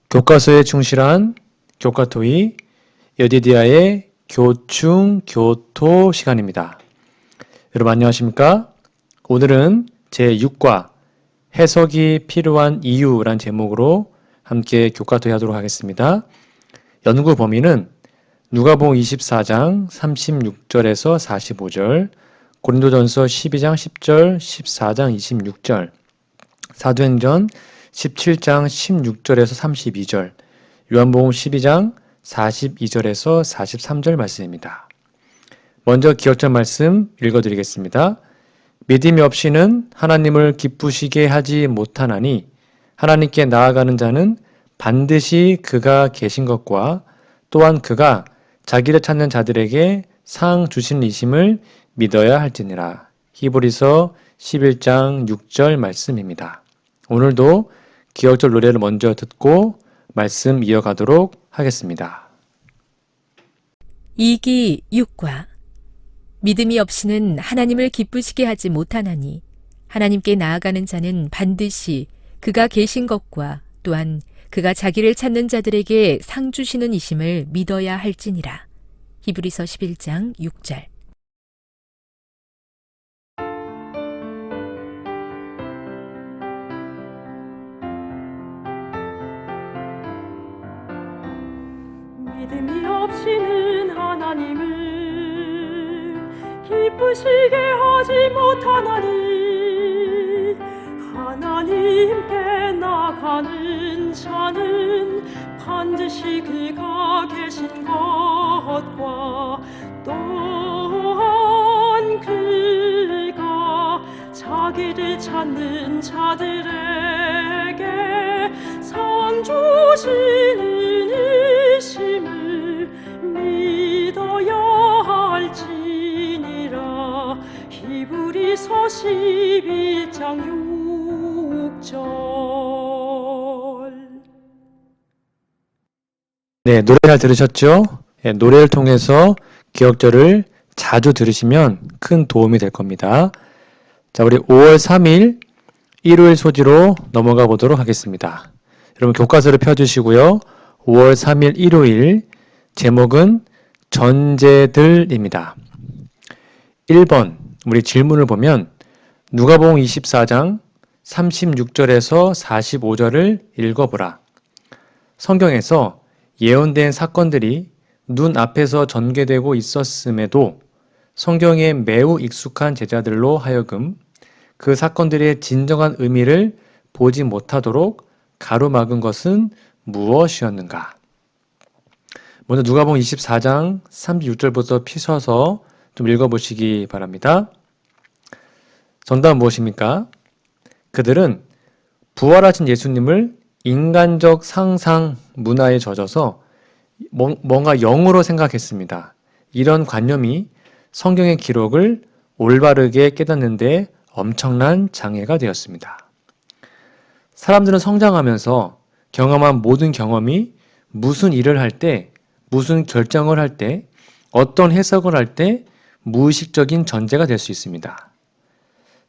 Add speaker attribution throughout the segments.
Speaker 1: 교과서에 충실한 교과토이 여디디아의 교충 교토 시간입니다. 여러분 안녕하십니까? 오늘은 제6과 해석이 필요한 이유란 제목으로 함께 교과토이 하도록 하겠습니다. 연구 범위는 누가복음 24장 36절에서 45절, 고린도전서 12장 10절, 14장 26절, 사도행전 17장 16절에서 32절, 요한복음 12장 42절에서 43절 말씀입니다. 먼저 기억절 말씀 읽어드리겠습니다. 믿음이 없이는 하나님을 기쁘시게 하지 못하나니 하나님께 나아가는 자는 반드시 그가 계신 것과 또한 그가 자기를 찾는 자들에게 상 주시는 이심을 믿어야 할지니라. 히브리서 11장 6절 말씀입니다. 오늘도 기억절 노래를 먼저 듣고 말씀 이어가도록 하겠습니다.
Speaker 2: 2기 6과 믿음이 없이는 하나님을 기쁘시게 하지 못하나니 하나님께 나아가는 자는 반드시 그가 계신 것과 또한 그가 자기를 찾는 자들에게 상 주시는 이심을 믿어야 할지니라. 히브리서 11장 6절.
Speaker 3: 믿음이 없이는 하나님을 기쁘시게 하지 못하나니 하나님께 나가는 자는 반드시 그가 계신 것과 또한 그가 자기를 찾는 자들에게 상 주시는 이심을 믿어야 할지니라. 히브리서 11장 6절.
Speaker 1: 네, 노래 잘 들으셨죠? 네, 노래를 통해서 기억절을 자주 들으시면 큰 도움이 될 겁니다. 자, 우리 5월 3일 일요일 소지로 넘어가 보도록 하겠습니다. 여러분 교과서를 펴주시고요. 5월 3일 일요일 제목은 전제들입니다. 1번 우리 질문을 보면 누가복음 24장 36절에서 45절을 읽어보라. 성경에서 예언된 사건들이 눈앞에서 전개되고 있었음에도 성경에 매우 익숙한 제자들로 하여금 그 사건들의 진정한 의미를 보지 못하도록 가로막은 것은 무엇이었는가? 먼저 누가복음 24장 36절부터 피셔서 좀 읽어보시기 바랍니다. 정답은 무엇입니까? 그들은 부활하신 예수님을 인간적 상상 문화에 젖어서 뭔가 영으로 생각했습니다. 이런 관념이 성경의 기록을 올바르게 깨닫는 데 엄청난 장애가 되었습니다. 사람들은 성장하면서 경험한 모든 경험이 무슨 일을 할 때, 무슨 결정을 할 때, 어떤 해석을 할 때 무의식적인 전제가 될 수 있습니다.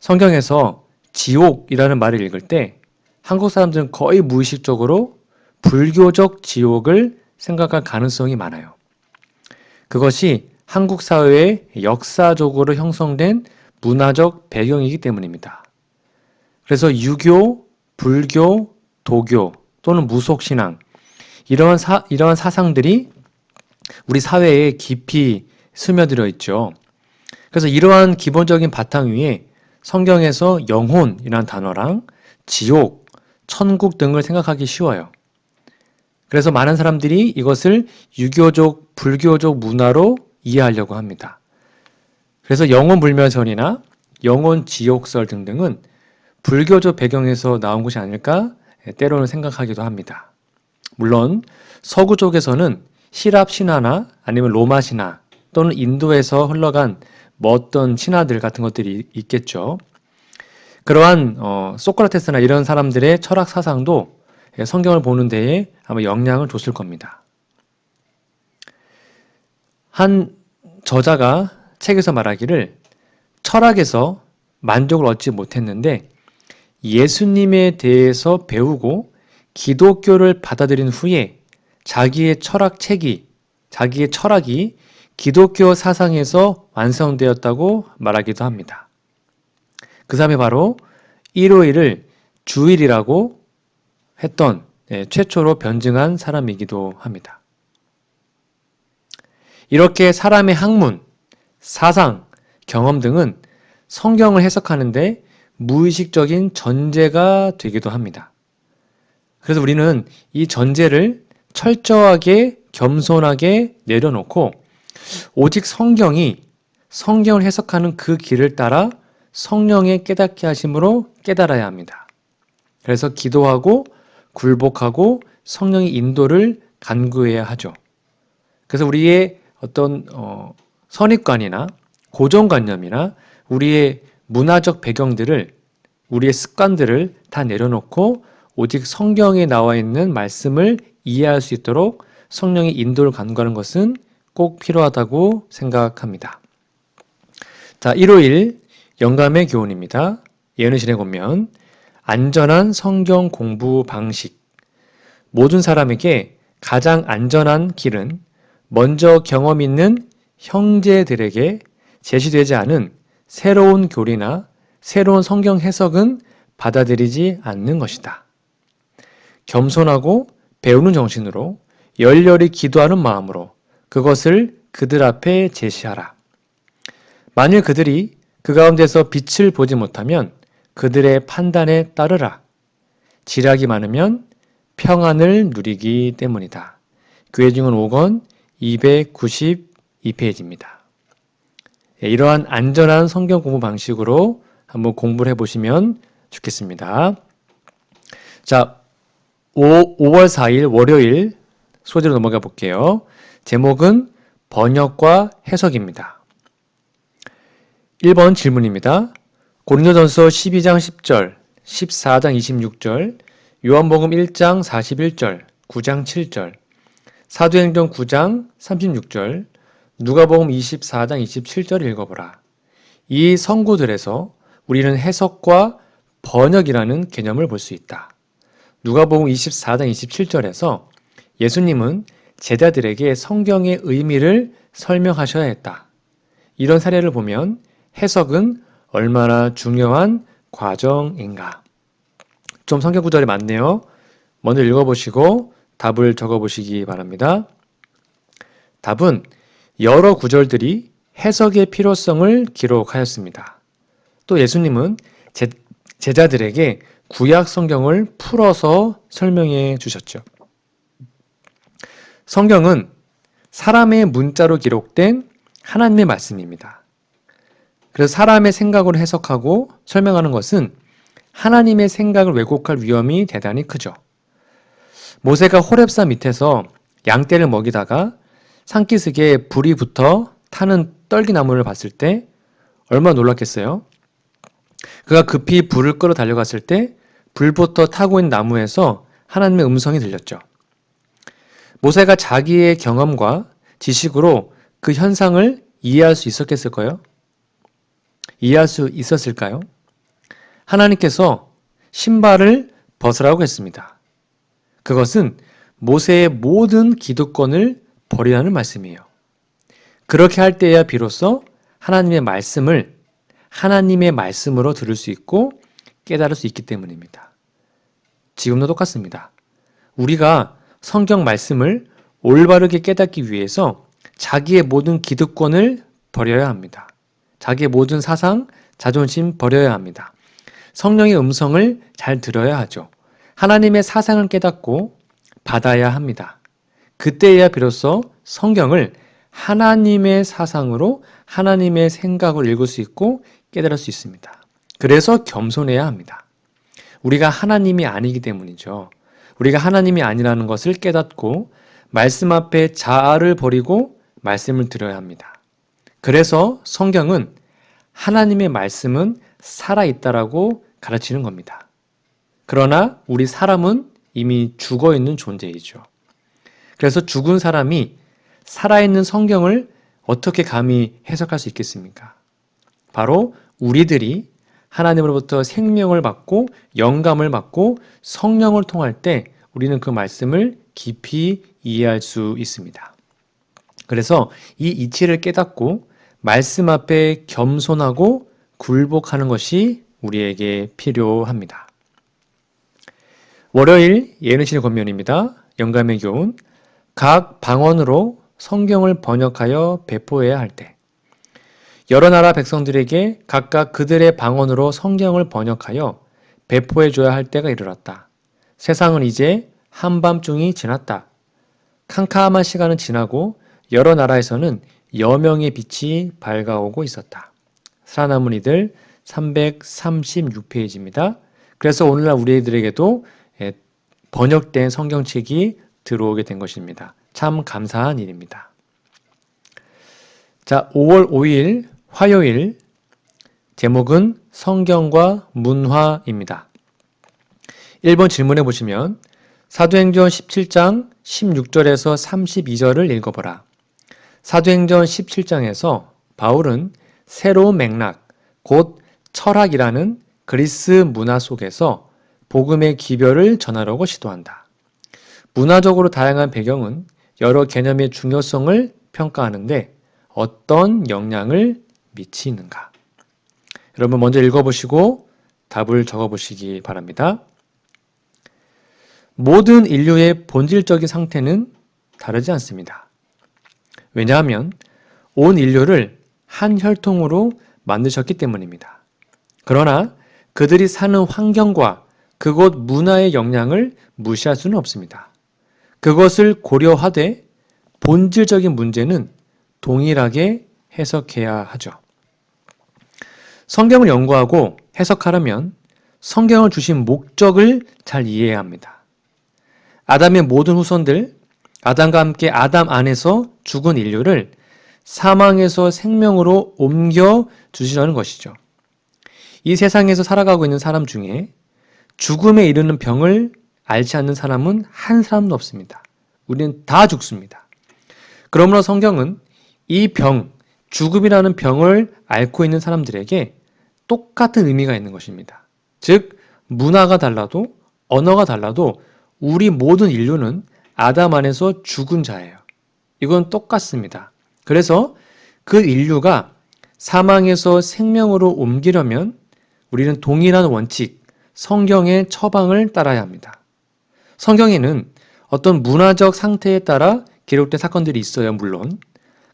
Speaker 1: 성경에서 지옥이라는 말을 읽을 때 한국 사람들은 거의 무의식적으로 불교적 지옥을 생각할 가능성이 많아요. 그것이 한국 사회의 역사적으로 형성된 문화적 배경이기 때문입니다. 그래서 유교, 불교, 도교 또는 무속신앙 이러한 사상들이 우리 사회에 깊이 스며들어 있죠. 그래서 이러한 기본적인 바탕 위에 성경에서 영혼이라는 단어랑 지옥, 천국 등을 생각하기 쉬워요. 그래서 많은 사람들이 이것을 유교적, 불교적 문화로 이해하려고 합니다. 그래서 영혼불멸설이나 영혼지옥설 등등은 불교적 배경에서 나온 것이 아닐까 때로는 생각하기도 합니다. 물론 서구 쪽에서는希腊 신화나 아니면 로마 신화 또는 인도에서 흘러간 어떤 신화들 같은 것들이 있겠죠. 그러한 소크라테스나 이런 사람들의 철학 사상도 성경을 보는 데에 아마 영향을 줬을 겁니다. 한 저자가 책에서 말하기를 철학에서 만족을 얻지 못했는데 예수님에 대해서 배우고 기독교를 받아들인 후에 자기의 철학이 기독교 사상에서 완성되었다고 말하기도 합니다. 그 사람이 바로 일요일을 주일이라고 했던 최초로 변증한 사람이기도 합니다. 이렇게 사람의 학문, 사상, 경험 등은 성경을 해석하는데 무의식적인 전제가 되기도 합니다. 그래서 우리는 이 전제를 철저하게 겸손하게 내려놓고 오직 성경을 해석하는 그 길을 따라 성령의 깨닫게 하심으로 깨달아야 합니다. 그래서 기도하고 굴복하고 성령의 인도를 간구해야 하죠. 그래서 우리의 어떤 선입관이나 고정관념이나 우리의 문화적 배경들을 우리의 습관들을 다 내려놓고 오직 성경에 나와 있는 말씀을 이해할 수 있도록 성령의 인도를 간구하는 것은 꼭 필요하다고 생각합니다. 자, 일요일 영감의 교훈입니다. 예언의 신에 보면 안전한 성경 공부 방식. 모든 사람에게 가장 안전한 길은 먼저 경험 있는 형제들에게 제시되지 않은 새로운 교리나 새로운 성경 해석은 받아들이지 않는 것이다. 겸손하고 배우는 정신으로 열렬히 기도하는 마음으로 그것을 그들 앞에 제시하라. 만일 그들이 그 가운데서 빛을 보지 못하면 그들의 판단에 따르라. 지략이 많으면 평안을 누리기 때문이다. 교회증언 5권 292페이지입니다. 이러한 안전한 성경 공부 방식으로 한번 공부를 해보시면 좋겠습니다. 자, 5월 4일 월요일 소재로 넘어가 볼게요. 제목은 번역과 해석입니다. 1번 질문입니다. 고린도전서 12장 10절, 14장 26절, 요한복음 1장 41절, 9장 7절, 사도행전 9장 36절, 누가복음 24장 27절을 읽어보라. 이 성구들에서 우리는 해석과 번역이라는 개념을 볼 수 있다. 누가복음 24장 27절에서 예수님은 제자들에게 성경의 의미를 설명하셔야 했다. 이런 사례를 보면 해석은 얼마나 중요한 과정인가. 좀 성경 구절이 많네요. 먼저 읽어보시고 답을 적어보시기 바랍니다. 답은 여러 구절들이 해석의 필요성을 기록하였습니다. 또 예수님은 제자들에게 구약 성경을 풀어서 설명해 주셨죠. 성경은 사람의 문자로 기록된 하나님의 말씀입니다. 그래서 사람의 생각으로 해석하고 설명하는 것은 하나님의 생각을 왜곡할 위험이 대단히 크죠. 모세가 호렙산 밑에서 양떼를 먹이다가 산기슭에 불이 붙어 타는 떨기나무를 봤을 때 얼마나 놀랐겠어요? 그가 급히 불을 끌어 달려갔을 때 불부터 타고 있는 나무에서 하나님의 음성이 들렸죠. 모세가 자기의 경험과 지식으로 그 현상을 이해할 수 있었겠을까요? 이해할 수 있었을까요? 하나님께서 신발을 벗으라고 했습니다. 그것은 모세의 모든 기득권을 버리라는 말씀이에요. 그렇게 할 때야 비로소 하나님의 말씀을 하나님의 말씀으로 들을 수 있고 깨달을 수 있기 때문입니다. 지금도 똑같습니다. 우리가 성경 말씀을 올바르게 깨닫기 위해서 자기의 모든 기득권을 버려야 합니다. 자기의 모든 사상, 자존심 버려야 합니다. 성령의 음성을 잘 들어야 하죠. 하나님의 사상을 깨닫고 받아야 합니다. 그때야 비로소 성경을 하나님의 사상으로 하나님의 생각을 읽을 수 있고 깨달을 수 있습니다. 그래서 겸손해야 합니다. 우리가 하나님이 아니기 때문이죠. 우리가 하나님이 아니라는 것을 깨닫고 말씀 앞에 자아를 버리고 말씀을 들어야 합니다. 그래서 성경은 하나님의 말씀은 살아있다라고 가르치는 겁니다. 그러나 우리 사람은 이미 죽어있는 존재이죠. 그래서 죽은 사람이 살아있는 성경을 어떻게 감히 해석할 수 있겠습니까? 바로 우리들이 하나님으로부터 생명을 받고 영감을 받고 성령을 통할 때 우리는 그 말씀을 깊이 이해할 수 있습니다. 그래서 이 이치를 깨닫고 말씀 앞에 겸손하고 굴복하는 것이 우리에게 필요합니다. 월요일 예언신의 권면입니다. 영감의 교훈. 각 방언으로 성경을 번역하여 배포해야 할 때, 여러 나라 백성들에게 각각 그들의 방언으로 성경을 번역하여 배포해줘야 할 때가 이르렀다. 세상은 이제 한밤중이 지났다. 캄캄한 시간은 지나고 여러 나라에서는 여명의 빛이 밝아오고 있었다. 살아남은 이들 336페이지입니다. 그래서 오늘날 우리들에게도 번역된 성경책이 들어오게 된 것입니다. 참 감사한 일입니다. 자, 5월 5일 화요일 제목은 성경과 문화입니다. 1번 질문해 보시면 사도행전 17장 16절에서 32절을 읽어보라. 사도행전 17장에서 바울은 새로운 맥락, 곧 철학이라는 그리스 문화 속에서 복음의 기별을 전하려고 시도한다. 문화적으로 다양한 배경은 여러 개념의 중요성을 평가하는데 어떤 영향을 미치는가? 여러분 먼저 읽어보시고 답을 적어보시기 바랍니다. 모든 인류의 본질적인 상태는 다르지 않습니다. 왜냐하면 온 인류를 한 혈통으로 만드셨기 때문입니다. 그러나 그들이 사는 환경과 그곳 문화의 영향을 무시할 수는 없습니다. 그것을 고려하되 본질적인 문제는 동일하게 해석해야 하죠. 성경을 연구하고 해석하려면 성경을 주신 목적을 잘 이해해야 합니다. 아담의 모든 후손들, 아담과 함께 아담 안에서 죽은 인류를 사망에서 생명으로 옮겨 주시려는 것이죠. 이 세상에서 살아가고 있는 사람 중에 죽음에 이르는 병을 앓지 않는 사람은 한 사람도 없습니다. 우리는 다 죽습니다. 그러므로 성경은 이 병, 죽음이라는 병을 앓고 있는 사람들에게 똑같은 의미가 있는 것입니다. 즉, 문화가 달라도 언어가 달라도 우리 모든 인류는 아담 안에서 죽은 자예요. 이건 똑같습니다. 그래서 그 인류가 사망에서 생명으로 옮기려면 우리는 동일한 원칙, 성경의 처방을 따라야 합니다. 성경에는 어떤 문화적 상태에 따라 기록된 사건들이 있어요, 물론.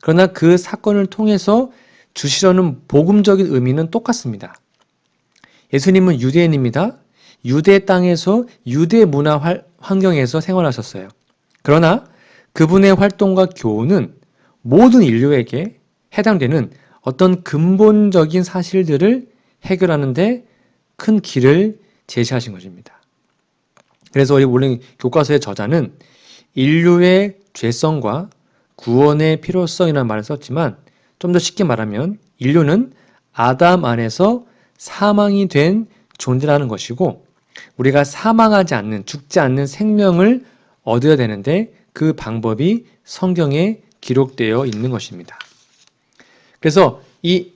Speaker 1: 그러나 그 사건을 통해서 주시려는 복음적인 의미는 똑같습니다. 예수님은 유대인입니다. 유대 땅에서 유대 문화 환경에서 생활하셨어요. 그러나 그분의 활동과 교훈은 모든 인류에게 해당되는 어떤 근본적인 사실들을 해결하는 데 큰 길을 제시하신 것입니다. 그래서 우리 원래 교과서의 저자는 인류의 죄성과 구원의 필요성이라는 말을 썼지만 좀 더 쉽게 말하면 인류는 아담 안에서 사망이 된 존재라는 것이고 우리가 사망하지 않는, 죽지 않는 생명을 얻어야 되는데 그 방법이 성경에 기록되어 있는 것입니다. 그래서 이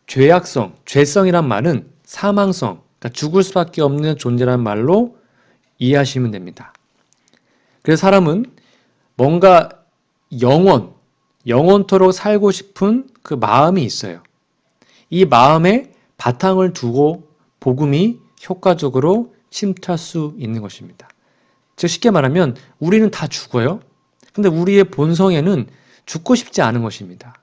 Speaker 1: 죄악성, 죄성이란 말은 사망성, 그러니까 죽을 수밖에 없는 존재라는 말로 이해하시면 됩니다. 그래서 사람은 뭔가 영원토록 살고 싶은 그 마음이 있어요. 이 마음에 바탕을 두고 복음이 효과적으로 침투할 수 있는 것입니다. 즉 쉽게 말하면 우리는 다 죽어요. 근데 우리의 본성에는 죽고 싶지 않은 것입니다.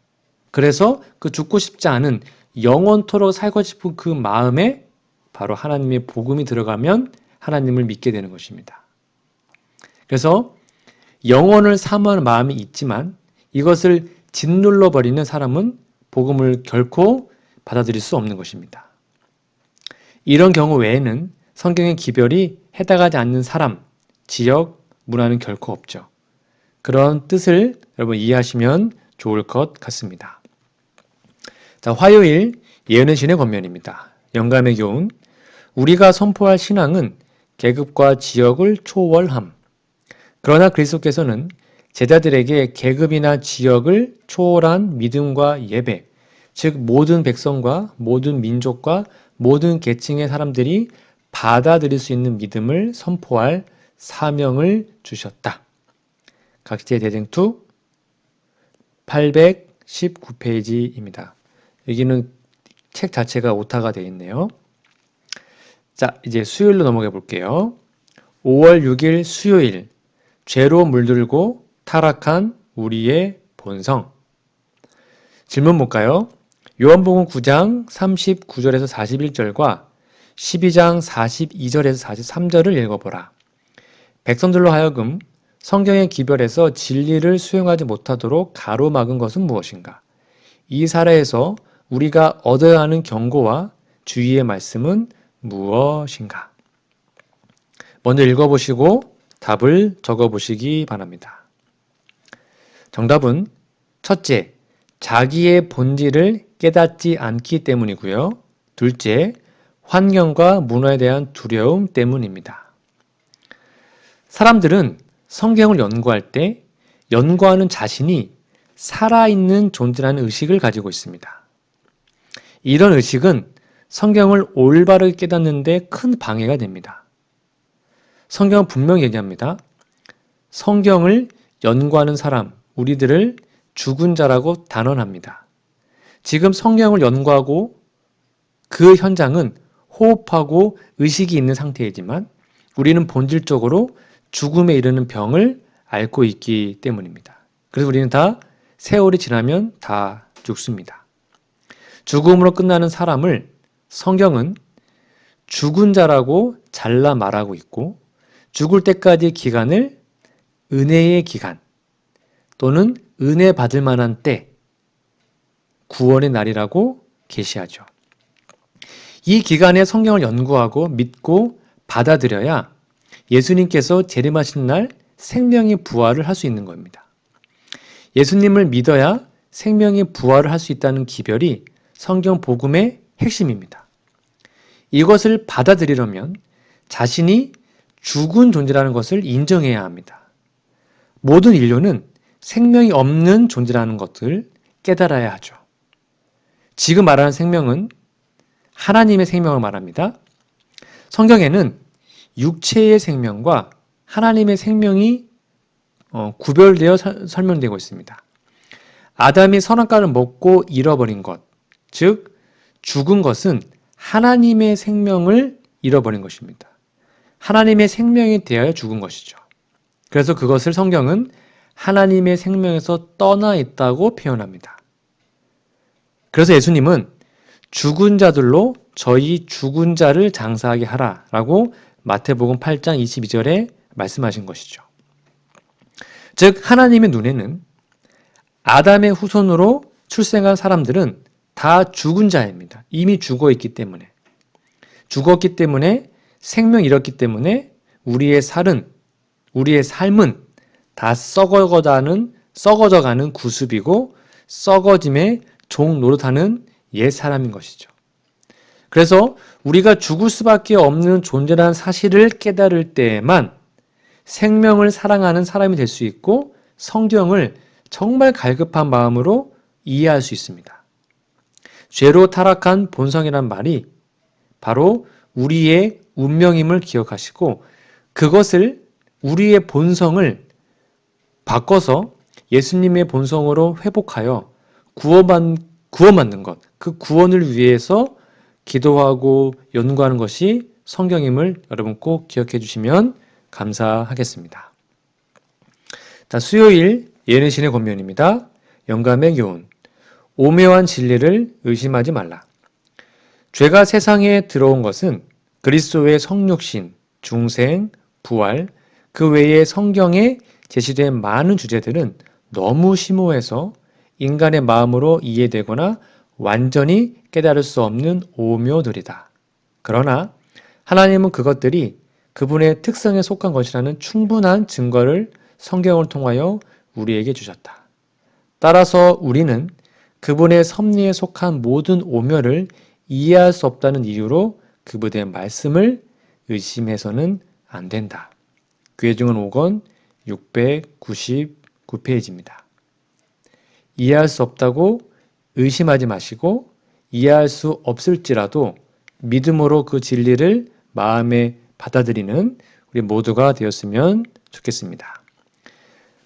Speaker 1: 그래서 그 죽고 싶지 않은 영원토록 살고 싶은 그 마음에 바로 하나님의 복음이 들어가면 하나님을 믿게 되는 것입니다. 그래서 영혼을 사모하는 마음이 있지만 이것을 짓눌러 버리는 사람은 복음을 결코 받아들일 수 없는 것입니다. 이런 경우 외에는 성경의 기별이 해당하지 않는 사람, 지역, 문화는 결코 없죠. 그런 뜻을 여러분 이해하시면 좋을 것 같습니다. 자, 화요일 예언의 신의 권면입니다. 영감의 교훈. 우리가 선포할 신앙은 계급과 지역을 초월함. 그러나 그리스도께서는 제자들에게 계급이나 지역을 초월한 믿음과 예배, 즉 모든 백성과 모든 민족과 모든 계층의 사람들이 받아들일 수 있는 믿음을 선포할 사명을 주셨다. 각지의 대쟁투 819페이지입니다. 여기는 책 자체가 오타가 되어 있네요. 자, 이제 수요일로 넘어가 볼게요. 5월 6일 수요일, 죄로 물들고 타락한 우리의 본성. 질문 볼까요? 요한복음 9장 39절에서 41절과 12장 42절에서 43절을 읽어보라. 백성들로 하여금 성경의 기별에서 진리를 수용하지 못하도록 가로막은 것은 무엇인가? 이 사례에서 우리가 얻어야 하는 경고와 주의의 말씀은 무엇인가? 먼저 읽어보시고 답을 적어보시기 바랍니다. 정답은 첫째, 자기의 본질을 깨닫지 않기 때문이고요. 둘째, 환경과 문화에 대한 두려움 때문입니다. 사람들은 성경을 연구할 때 연구하는 자신이 살아있는 존재라는 의식을 가지고 있습니다. 이런 의식은 성경을 올바르게 깨닫는 데 큰 방해가 됩니다. 성경은 분명히 얘기합니다. 성경을 연구하는 사람, 우리들을 죽은 자라고 단언합니다. 지금 성경을 연구하고 그 현장은 호흡하고 의식이 있는 상태이지만 우리는 본질적으로 죽음에 이르는 병을 앓고 있기 때문입니다. 그래서 우리는 다 세월이 지나면 다 죽습니다. 죽음으로 끝나는 사람을 성경은 죽은 자라고 잘라 말하고 있고 죽을 때까지의 기간을 은혜의 기간 또는 은혜 받을 만한 때, 구원의 날이라고 계시하죠. 이 기간에 성경을 연구하고 믿고 받아들여야 예수님께서 재림하신 날 생명의 부활을 할 수 있는 겁니다. 예수님을 믿어야 생명의 부활을 할 수 있다는 기별이 성경 복음의 핵심입니다. 이것을 받아들이려면 자신이 죽은 존재라는 것을 인정해야 합니다. 모든 인류는 생명이 없는 존재라는 것을 깨달아야 하죠. 지금 말하는 생명은 하나님의 생명을 말합니다. 성경에는 육체의 생명과 하나님의 생명이 구별되어 설명되고 있습니다. 아담이 선악과를 먹고 잃어버린 것, 즉 죽은 것은 하나님의 생명을 잃어버린 것입니다. 하나님의 생명에 대하여 죽은 것이죠. 그래서 그것을 성경은 하나님의 생명에서 떠나 있다고 표현합니다. 그래서 예수님은 죽은 자들로 저희 죽은 자를 장사하게 하라라고 마태복음 8장 22절에 말씀하신 것이죠. 즉 하나님의 눈에는 아담의 후손으로 출생한 사람들은 다 죽은 자입니다. 이미 죽었기 때문에 생명 잃었기 때문에 우리의 삶은 다 썩어져가는 구습이고 썩어짐의 종 노릇하는 옛 사람인 것이죠. 그래서 우리가 죽을 수밖에 없는 존재라는 사실을 깨달을 때에만 생명을 사랑하는 사람이 될 수 있고 성경을 정말 갈급한 마음으로 이해할 수 있습니다. 죄로 타락한 본성이란 말이 바로 우리의 운명임을 기억하시고 그것을 우리의 본성을 바꿔서 예수님의 본성으로 회복하여 구원받는 것, 그 구원을 위해서 기도하고 연구하는 것이 성경임을 여러분 꼭 기억해 주시면 감사하겠습니다. 자, 수요일 예능신의 권면입니다. 영감의 교훈. 오묘한 진리를 의심하지 말라. 죄가 세상에 들어온 것은 그리스도의 성육신, 중생, 부활, 그 외에 성경에 제시된 많은 주제들은 너무 심오해서 인간의 마음으로 이해되거나 완전히 깨달을 수 없는 오묘들이다. 그러나 하나님은 그것들이 그분의 특성에 속한 것이라는 충분한 증거를 성경을 통하여 우리에게 주셨다. 따라서 우리는 그분의 섭리에 속한 모든 오묘를 이해할 수 없다는 이유로 그분의 말씀을 의심해서는 안 된다. 교회증언 5권 699페이지입니다. 이해할 수 없다고 의심하지 마시고 이해할 수 없을지라도 믿음으로 그 진리를 마음에 받아들이는 우리 모두가 되었으면 좋겠습니다.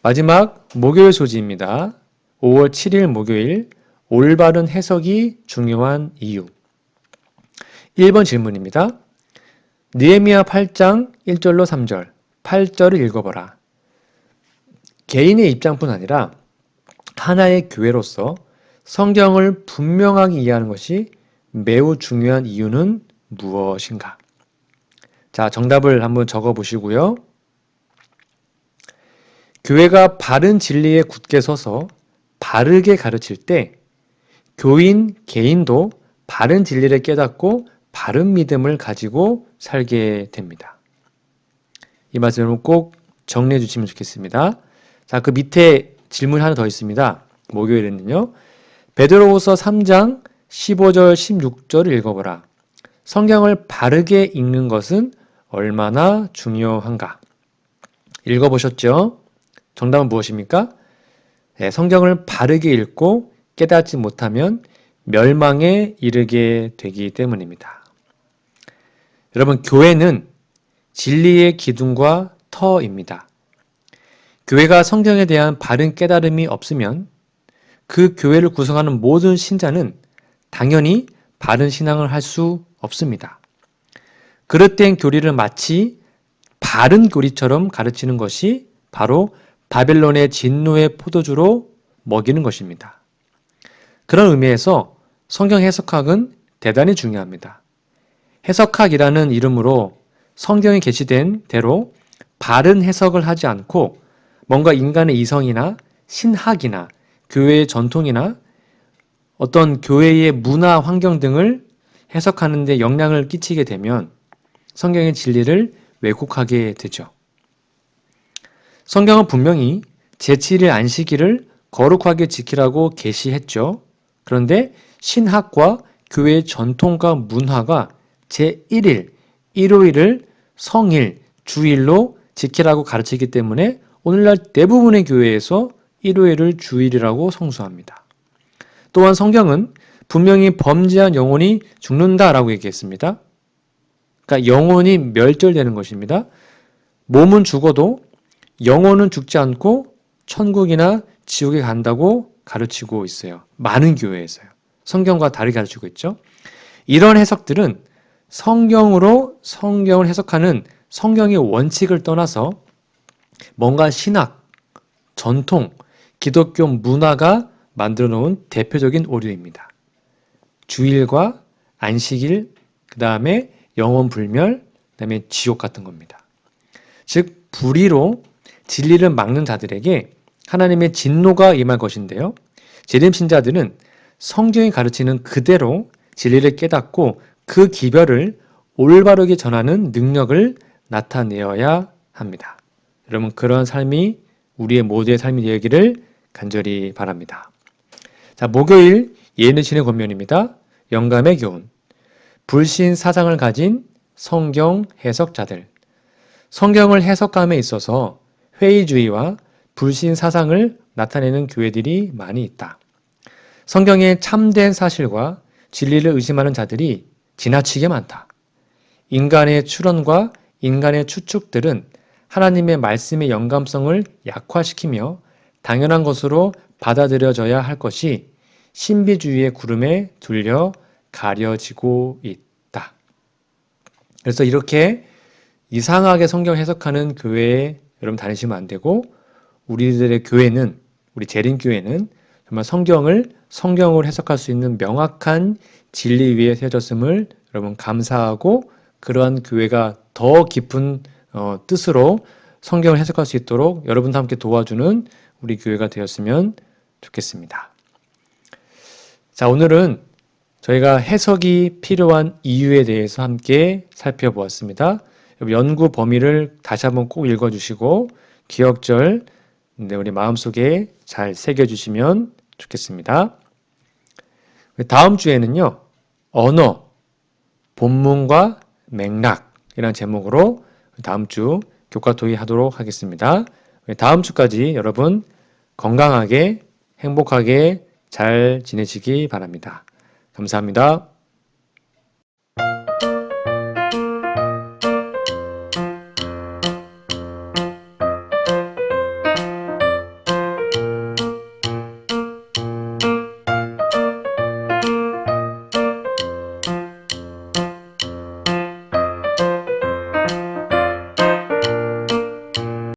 Speaker 1: 마지막 목요일 소지입니다. 5월 7일 목요일 올바른 해석이 중요한 이유. 1번 질문입니다. 느헤미야 8장 1절로 3절, 8절을 읽어보라. 개인의 입장뿐 아니라 하나의 교회로서 성경을 분명하게 이해하는 것이 매우 중요한 이유는 무엇인가? 자, 정답을 한번 적어 보시고요. 교회가 바른 진리에 굳게 서서 바르게 가르칠 때 교인 개인도 바른 진리를 깨닫고 바른 믿음을 가지고 살게 됩니다. 이 말씀을 꼭 정리해 주시면 좋겠습니다. 자, 그 밑에 질문 하나 더 있습니다. 목요일에는요. 베드로후서 3장 15절 16절을 읽어보라. 성경을 바르게 읽는 것은 얼마나 중요한가? 읽어보셨죠? 정답은 무엇입니까? 네, 성경을 바르게 읽고 깨닫지 못하면 멸망에 이르게 되기 때문입니다. 여러분, 교회는 진리의 기둥과 터입니다. 교회가 성경에 대한 바른 깨달음이 없으면 그 교회를 구성하는 모든 신자는 당연히 바른 신앙을 할 수 없습니다. 그릇된 교리를 마치 바른 교리처럼 가르치는 것이 바로 바벨론의 진노의 포도주로 먹이는 것입니다. 그런 의미에서 성경 해석학은 대단히 중요합니다. 해석학이라는 이름으로 성경에 게시된 대로 바른 해석을 하지 않고 뭔가 인간의 이성이나 신학이나 교회의 전통이나 어떤 교회의 문화 환경 등을 해석하는 데 영향을 끼치게 되면 성경의 진리를 왜곡하게 되죠. 성경은 분명히 제7일 안식일을 거룩하게 지키라고 계시했죠. 그런데 신학과 교회의 전통과 문화가 제1일, 일요일을 성일, 주일로 지키라고 가르치기 때문에 오늘날 대부분의 교회에서 일요일을 주일이라고 성수합니다. 또한 성경은 분명히 범죄한 영혼이 죽는다라고 얘기했습니다. 그러니까 영혼이 멸절되는 것입니다. 몸은 죽어도 영혼은 죽지 않고 천국이나 지옥에 간다고 가르치고 있어요. 많은 교회에서요. 성경과 다르게 가르치고 있죠. 이런 해석들은 성경으로 성경을 해석하는 성경의 원칙을 떠나서 뭔가 신학, 전통, 기독교 문화가 만들어 놓은 대표적인 오류입니다. 주일과 안식일, 그 다음에 영혼 불멸, 그 다음에 지옥 같은 겁니다. 즉 불의로 진리를 막는 자들에게 하나님의 진노가 임할 것인데요. 재림신자들은 성경이 가르치는 그대로 진리를 깨닫고 그 기별을 올바르게 전하는 능력을 나타내어야 합니다. 여러분, 그런 삶이 우리의 모두의 삶이 되기를 간절히 바랍니다. 자, 목요일 예능신의 권면입니다. 영감의 교훈. 불신 사상을 가진 성경 해석자들. 성경을 해석함에 있어서 회의주의와 불신 사상을 나타내는 교회들이 많이 있다. 성경의 참된 사실과 진리를 의심하는 자들이 지나치게 많다. 인간의 추론과 인간의 추측들은 하나님의 말씀의 영감성을 약화시키며 당연한 것으로 받아들여져야 할 것이 신비주의의 구름에 둘려 가려지고 있다. 그래서 이렇게 이상하게 성경 해석하는 교회에 여러분 다니시면 안 되고 우리들의 교회는, 우리 재림교회는 정말 성경을 성경으로 해석할 수 있는 명확한 진리 위에 세워졌음을 여러분 감사하고 그러한 교회가 더 깊은 뜻으로 성경을 해석할 수 있도록 여러분과 함께 도와주는 우리 교회가 되었으면 좋겠습니다. 자, 오늘은 저희가 해석이 필요한 이유에 대해서 함께 살펴보았습니다. 연구 범위를 다시 한번 꼭 읽어주시고 기억절 우리 마음속에 잘 새겨주시면 좋겠습니다. 다음 주에는요, 언어, 본문과 맥락이라는 제목으로 다음 주 교과 토의 하도록 하겠습니다. 다음 주까지 여러분 건강하게 행복하게 잘 지내시기 바랍니다. 감사합니다.